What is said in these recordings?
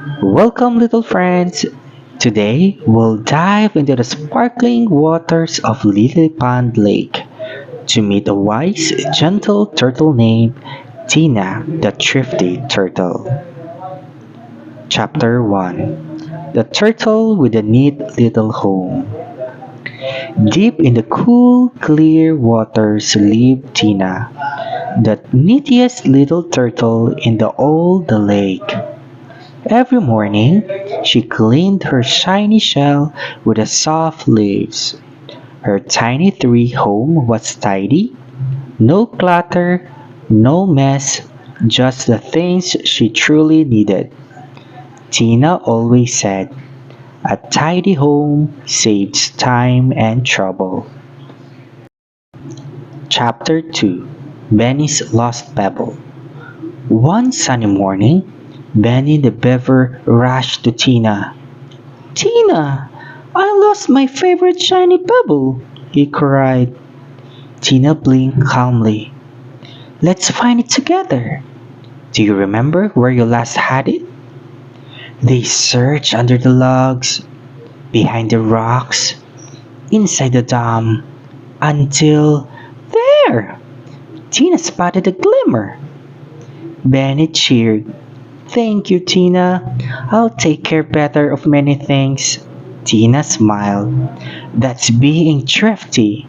Welcome, little friends. Today, we'll dive into the sparkling waters of Lily Pond Lake to meet a wise, gentle turtle named Tina the Thrifty Turtle. Chapter 1. The Turtle with a Neat Little Home. Deep in the cool, clear waters lived Tina, the neatest little turtle in the old lake. Every morning, she cleaned her shiny shell with the soft leaves. Her tiny tree home was tidy, no clutter, no mess, just the things she truly needed. Tina always said, "A tidy home saves time and trouble." Chapter 2. Benny's Lost Pebble. One sunny morning, Benny the Beaver rushed to Tina. "Tina, I lost my favorite shiny pebble!" he cried. Tina blinked calmly. "Let's find it together. Do you remember where you last had it?" They searched under the logs, behind the rocks, inside the dam, until there! Tina spotted a glimmer. Benny cheered. "Thank you, Tina. I'll take care better of many things." Tina smiled. "That's being thrifty.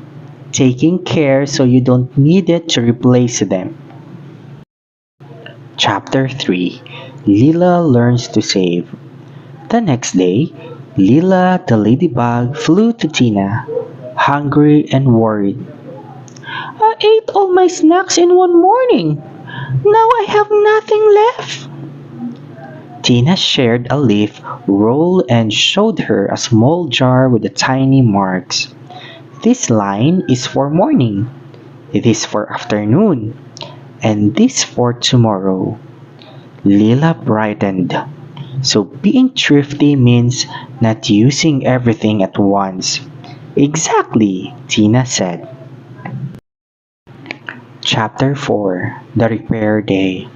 Taking care so you don't need it to replace them." Chapter 3. Lila Learns to Save. The next day, Lila the ladybug flew to Tina, hungry and worried. "I ate all my snacks in one morning. Now I have nothing left." Tina shared a leaf roll and showed her a small jar with the tiny marks. "This line is for morning, this for afternoon, and this for tomorrow." Lila brightened. "So being thrifty means not using everything at once." "Exactly," Tina said. Chapter 4. The Repair Day.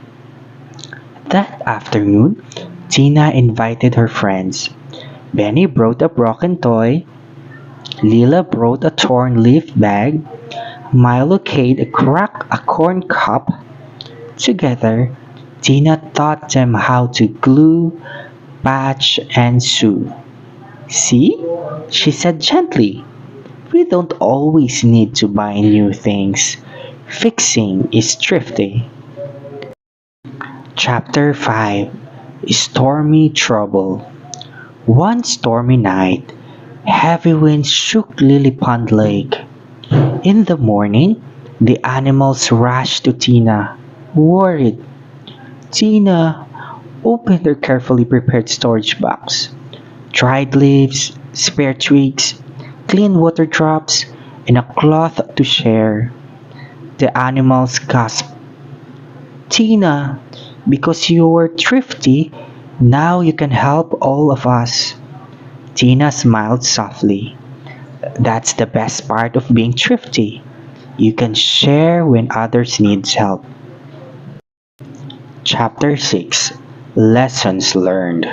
That afternoon, Tina invited her friends. Benny brought a broken toy, Lila brought a torn leaf bag, Milo carried a corn cup. Together, Tina taught them how to glue, patch, and sew. "See?" she said gently. "We don't always need to buy new things. Fixing is thrifty." Chapter 5. Stormy Trouble. One stormy night, heavy winds shook Lily Pond Lake. In the morning, the animals rushed to Tina, worried. Tina opened her carefully prepared storage box. Dried leaves, spare twigs, clean water drops, and a cloth to share. The animals gasped. "Tina, because you were thrifty, now you can help all of us." Tina smiled softly. "That's the best part of being thrifty. You can share when others need help." Chapter 6. Lessons Learned.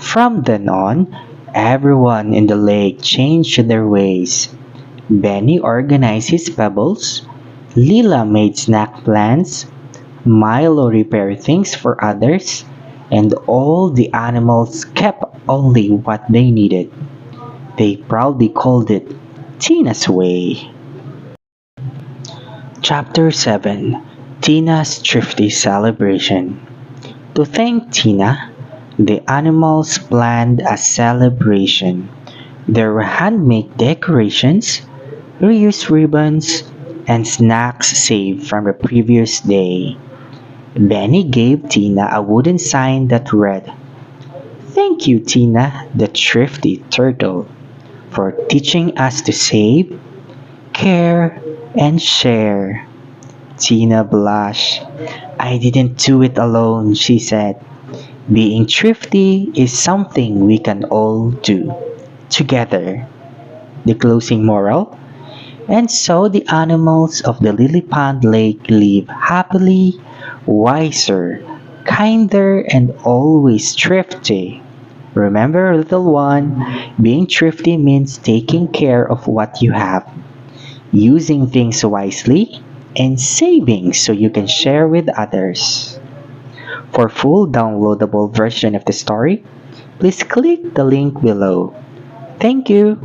From then on, everyone in the lake changed their ways. Benny organized his pebbles, Lila made snack plans, Milo repaired things for others, and all the animals kept only what they needed. They proudly called it Tina's Way. Chapter 7. Tina's Thrifty Celebration. To thank Tina, the animals planned a celebration. There were handmade decorations, reused ribbons, and snacks saved from the previous day. Benny gave Tina a wooden sign that read, "Thank you, Tina, the thrifty turtle, for teaching us to save, care, and share." Tina blushed. "I didn't do it alone," she said. "Being thrifty is something we can all do together." The closing moral: and so the animals of the Lily Pond Lake live happily, wiser, kinder, and always thrifty. Remember, little one, being thrifty means taking care of what you have, using things wisely, and saving so you can share with others. For full downloadable version of the story, please click the link below. Thank you.